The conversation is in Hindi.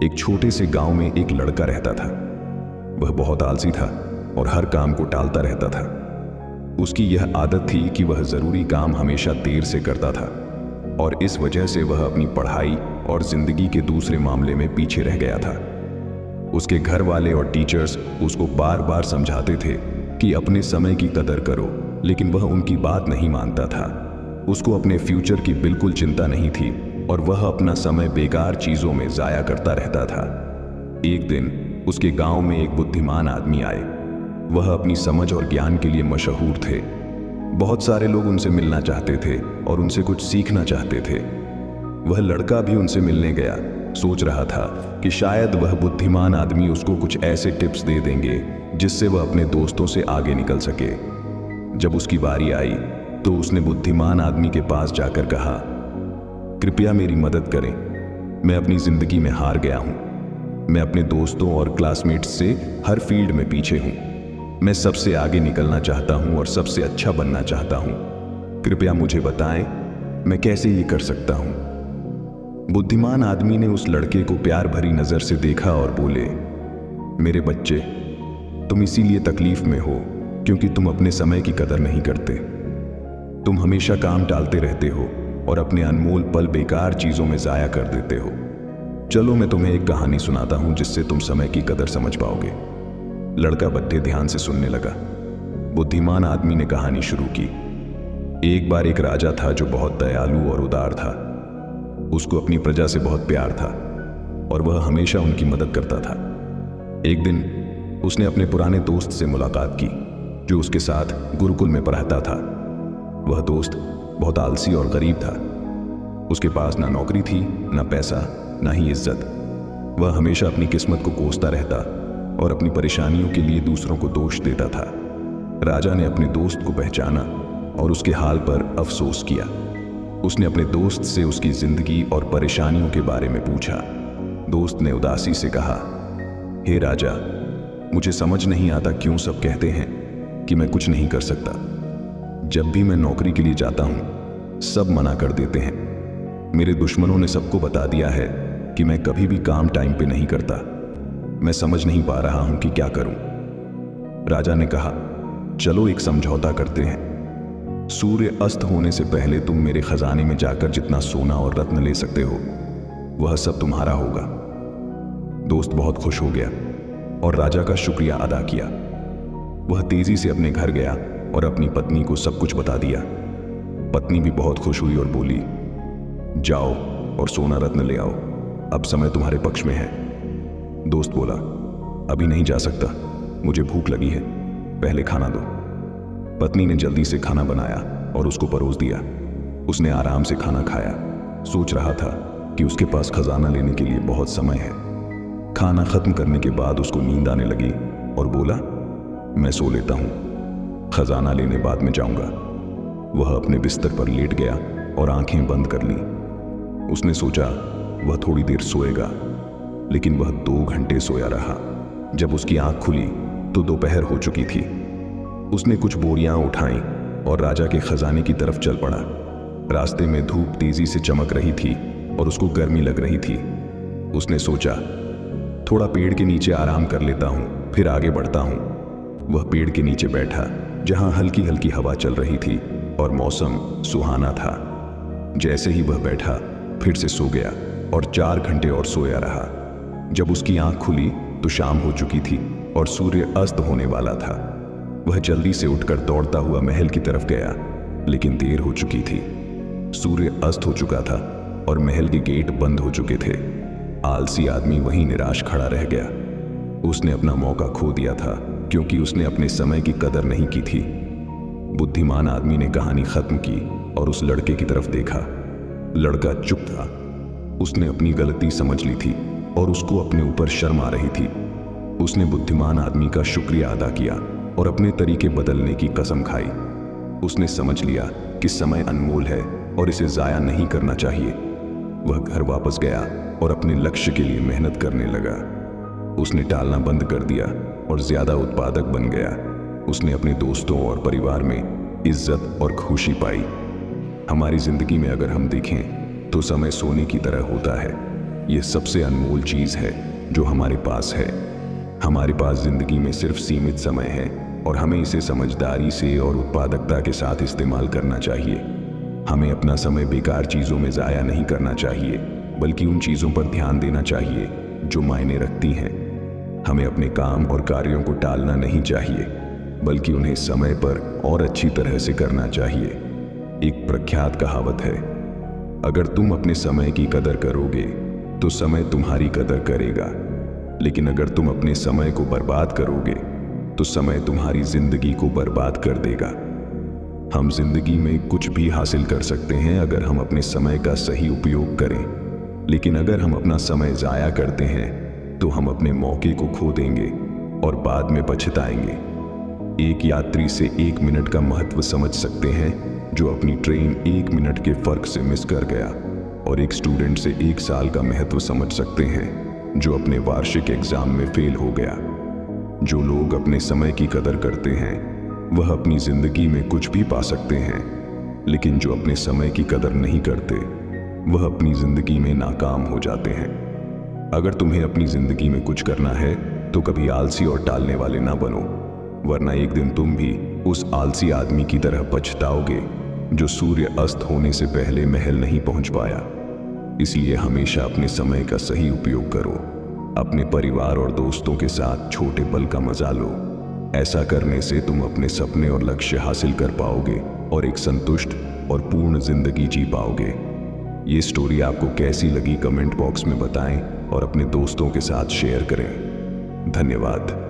एक छोटे से गांव में एक लड़का रहता था। वह बहुत आलसी था और हर काम को टालता रहता था। उसकी यह आदत थी कि वह जरूरी काम हमेशा देर से करता था और इस वजह से वह अपनी पढ़ाई और जिंदगी के दूसरे मामले में पीछे रह गया था। उसके घर वाले और टीचर्स उसको बार बार समझाते थे कि अपने समय की कदर करो, लेकिन वह उनकी बात नहीं मानता था। उसको अपने फ्यूचर की बिल्कुल चिंता नहीं थी और वह अपना समय बेकार चीजों में जाया करता रहता था। एक दिन उसके गांव में एक बुद्धिमान आदमी आए। वह अपनी समझ और ज्ञान के लिए मशहूर थे। बहुत सारे लोग उनसे मिलना चाहते थे और उनसे कुछ सीखना चाहते थे। वह लड़का भी उनसे मिलने गया। सोच रहा था कि शायद वह बुद्धिमान आदमी उसको कुछ ऐसे टिप्स दे देंगे जिससे वह अपने दोस्तों से आगे निकल सके। जब उसकी बारी आई तो उसने बुद्धिमान आदमी के पास जाकर कहा, कृपया मेरी मदद करें, मैं अपनी जिंदगी में हार गया हूं। मैं अपने दोस्तों और क्लासमेट्स से हर फील्ड में पीछे हूं। मैं सबसे आगे निकलना चाहता हूं और सबसे अच्छा बनना चाहता हूं। कृपया मुझे बताएं, मैं कैसे ये कर सकता हूं। बुद्धिमान आदमी ने उस लड़के को प्यार भरी नजर से देखा और बोले, मेरे बच्चे, तुम इसीलिए तकलीफ में हो क्योंकि तुम अपने समय की कदर नहीं करते। तुम हमेशा काम टालते रहते हो और अपने अनमोल पल बेकार चीजों में जाया कर देते हो। चलो मैं तुम्हें एक कहानी सुनाता हूं जिससे तुम समय की कदर समझ पाओगे। लड़का बड़े ध्यान से सुनने लगा। बुद्धिमान आदमी ने कहानी शुरू की। एक बार एक राजा था जो बहुत दयालु और उदार था। उसको अपनी प्रजा से बहुत प्यार था और वह हमेशा उनकी मदद करता था। एक दिन उसने अपने पुराने दोस्त से मुलाकात की जो उसके साथ गुरुकुल में पढ़ता था। वह दोस्त बहुत आलसी और गरीब था। उसके पास ना नौकरी थी, ना पैसा, ना ही इज्जत। वह हमेशा अपनी किस्मत को कोसता रहता और अपनी परेशानियों के लिए दूसरों को दोष देता था। राजा ने अपने दोस्त को पहचाना और उसके हाल पर अफसोस किया। उसने अपने दोस्त से उसकी जिंदगी और परेशानियों के बारे में पूछा। दोस्त ने उदासी से कहा, हे राजा, मुझे समझ नहीं आता क्यों सब कहते हैं कि मैं कुछ नहीं कर सकता। जब भी मैं नौकरी के लिए जाता हूं, सब मना कर देते हैं। मेरे दुश्मनों ने सबको बता दिया है कि मैं कभी भी काम टाइम पे नहीं करता। मैं समझ नहीं पा रहा हूं कि क्या करूं। राजा ने कहा, चलो एक समझौता करते हैं। सूर्य अस्त होने से पहले तुम मेरे खजाने में जाकर जितना सोना और रत्न ले सकते हो, वह सब तुम्हारा होगा। दोस्त बहुत खुश हो गया और राजा का शुक्रिया अदा किया। वह तेजी से अपने घर गया और अपनी पत्नी को सब कुछ बता दिया। पत्नी भी बहुत खुश हुई और बोली, जाओ और सोना रत्न ले आओ, अब समय तुम्हारे पक्ष में है। दोस्त बोला, अभी नहीं जा सकता, मुझे भूख लगी है, पहले खाना दो। पत्नी ने जल्दी से खाना बनाया और उसको परोस दिया। उसने आराम से खाना खाया। सोच रहा था कि उसके पास खजाना लेने के लिए बहुत समय है। खाना खत्म करने के बाद उसको नींद आने लगी और बोला, मैं सो लेता हूं, खजाना लेने बाद में जाऊंगा। वह अपने बिस्तर पर लेट गया और आंखें बंद कर ली। उसने सोचा वह थोड़ी देर सोएगा, लेकिन वह 2 घंटे सोया रहा। जब उसकी आंख खुली तो दोपहर हो चुकी थी। उसने कुछ बोरियां उठाई और राजा के खजाने की तरफ चल पड़ा। रास्ते में धूप तेजी से चमक रही थी और उसको गर्मी लग रही थी। उसने सोचा, थोड़ा पेड़ के नीचे आराम कर लेता हूं, फिर आगे बढ़ता हूं। वह पेड़ के नीचे बैठा जहां हल्की हल्की हवा चल रही थी और मौसम सुहाना था। जैसे ही वह बैठा, फिर से सो गया और 4 घंटे और सोया रहा। जब उसकी आंख खुली तो शाम हो चुकी थी और सूर्य अस्त होने वाला था। वह जल्दी से उठकर दौड़ता हुआ महल की तरफ गया, लेकिन देर हो चुकी थी। सूर्य अस्त हो चुका था और महल के गेट बंद हो चुके थे। आलसी आदमी वहीं निराश खड़ा रह गया। उसने अपना मौका खो दिया था क्योंकि उसने अपने समय की कदर नहीं की थी। बुद्धिमान आदमी ने कहानी खत्म की और उस लड़के की तरफ देखा। लड़का चुप था। उसने अपनी गलती समझ ली थी और उसको अपने ऊपर शर्म आ रही थी। उसने बुद्धिमान आदमी का शुक्रिया अदा किया और अपने तरीके बदलने की कसम खाई। उसने समझ लिया कि समय अनमोल है और इसे जाया नहीं करना चाहिए। वह घर वापस गया और अपने लक्ष्य के लिए मेहनत करने लगा। उसने टालना बंद कर दिया और ज्यादा उत्पादक बन गया। उसने अपने दोस्तों और परिवार में इज्जत और खुशी पाई। हमारी जिंदगी में अगर हम देखें तो समय सोने की तरह होता है। यह सबसे अनमोल चीज है जो हमारे पास है। हमारे पास जिंदगी में सिर्फ सीमित समय है और हमें इसे समझदारी से और उत्पादकता के साथ इस्तेमाल करना चाहिए। हमें अपना समय बेकार चीजों में जाया नहीं करना चाहिए, बल्कि उन चीजों पर ध्यान देना चाहिए जो मायने रखती हैं। हमें अपने काम और कार्यों को टालना नहीं चाहिए, बल्कि उन्हें समय पर और अच्छी तरह से करना चाहिए। एक प्रख्यात कहावत है, अगर तुम अपने समय की कदर करोगे तो समय तुम्हारी कदर करेगा, लेकिन अगर तुम अपने समय को बर्बाद करोगे तो समय तुम्हारी जिंदगी को बर्बाद कर देगा। हम जिंदगी में कुछ भी हासिल कर सकते हैं अगर हम अपने समय का सही उपयोग करें, लेकिन अगर हम अपना समय जाया करते हैं तो हम अपने मौके को खो देंगे और बाद में पछताएंगे। एक यात्री से 1 मिनट का महत्व समझ सकते हैं जो अपनी ट्रेन 1 मिनट के फर्क से मिस कर गया, और एक स्टूडेंट से 1 साल का महत्व समझ सकते हैं जो अपने वार्षिक एग्जाम में फेल हो गया। जो लोग अपने समय की कदर करते हैं वह अपनी जिंदगी में कुछ भी पा सकते हैं, लेकिन जो अपने समय की कदर नहीं करते वह अपनी जिंदगी में नाकाम हो जाते हैं। अगर तुम्हें अपनी जिंदगी में कुछ करना है तो कभी आलसी और टालने वाले ना बनो, वरना एक दिन तुम भी उस आलसी आदमी की तरह पछताओगे जो सूर्य अस्त होने से पहले महल नहीं पहुंच पाया। इसलिए हमेशा अपने समय का सही उपयोग करो। अपने परिवार और दोस्तों के साथ छोटे पल का मजा लो। ऐसा करने से तुम अपने सपने और लक्ष्य हासिल कर पाओगे और एक संतुष्ट और पूर्ण जिंदगी जी पाओगे। ये स्टोरी आपको कैसी लगी कमेंट बॉक्स में बताएं और अपने दोस्तों के साथ शेयर करें। धन्यवाद।